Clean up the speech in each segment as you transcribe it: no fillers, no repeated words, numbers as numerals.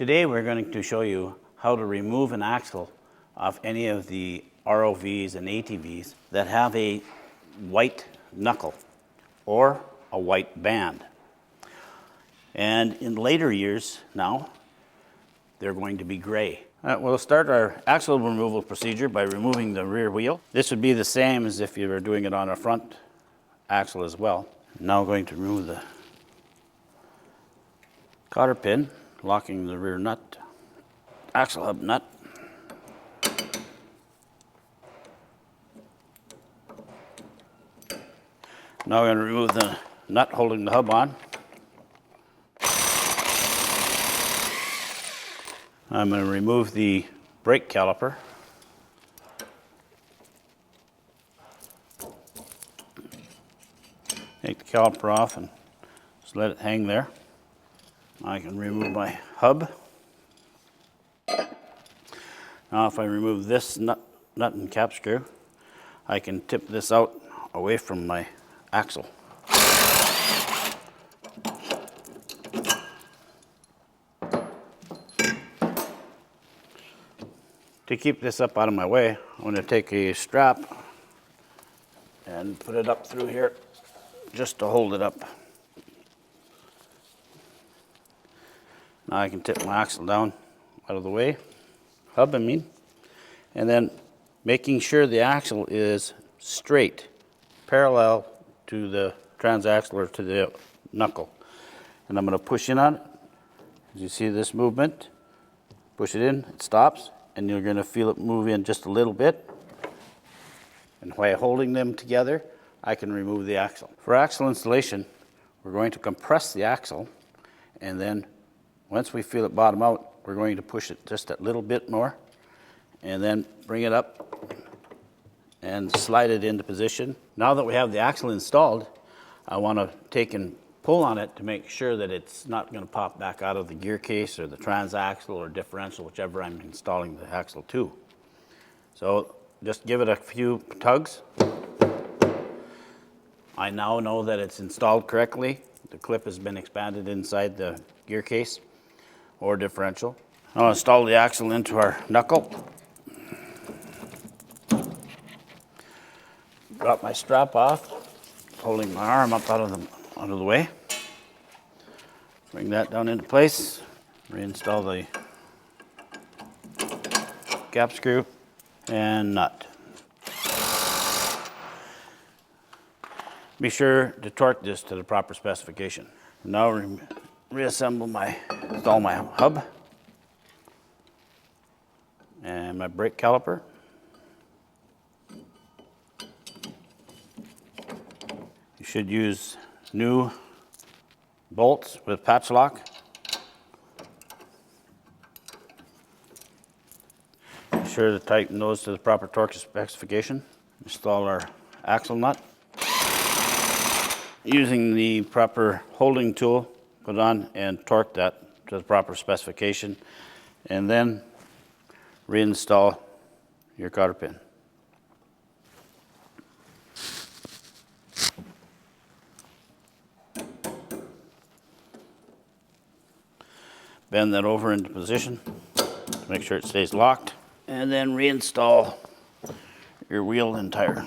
Today we're going to show you how to remove an axle off any of the ROVs and ATVs that have a white knuckle or a white band. And in later years now, they're going to be gray. We'll start our axle removal procedure by removing the rear wheel. This would be the same as if you were doing it on a front axle as well. Now I'm going to remove the cotter pin, locking the rear nut, axle hub nut. Now I'm going to remove the nut holding the hub on. I'm going to remove the brake caliper. Take the caliper off and just let it hang there. I can remove my hub. Now if I remove this nut and cap screw, I can tip this out away from my axle. To keep this up out of my way, I'm going to take a strap and put it up through here just to hold it up. Now I can tip my axle down out of the way, hub I mean, and then making sure the axle is straight, parallel to the transaxle or to the knuckle. And I'm going to push in on it. As you see this movement, push it in, it stops, and you're going to feel it move in just a little bit. And by holding them together, I can remove the axle. For axle installation, we're going to compress the axle, and then once we feel it bottom out, we're going to push it just a little bit more, and then bring it up and slide it into position. Now that we have the axle installed, I want to take and pull on it to make sure that it's not going to pop back out of the gear case or the transaxle or differential, whichever I'm installing the axle to. So just give it a few tugs. I now know that it's installed correctly. The clip has been expanded inside the gear case or differential. I'll install the axle into our knuckle. Drop my strap off, holding my arm up out of the way. Bring that down into place. Reinstall the cap screw and nut. Be sure to torque this to the proper specification. Now install my hub and my brake caliper. You should use new bolts with patch lock. Be sure to tighten those to the proper torque specification. Install our axle nut. Using the proper holding tool, put it on and torque that to the proper specification, and then reinstall your cotter pin. Bend that over into position to make sure it stays locked, and then reinstall your wheel and tire.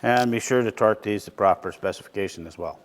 And be sure to torque these to proper specification as well.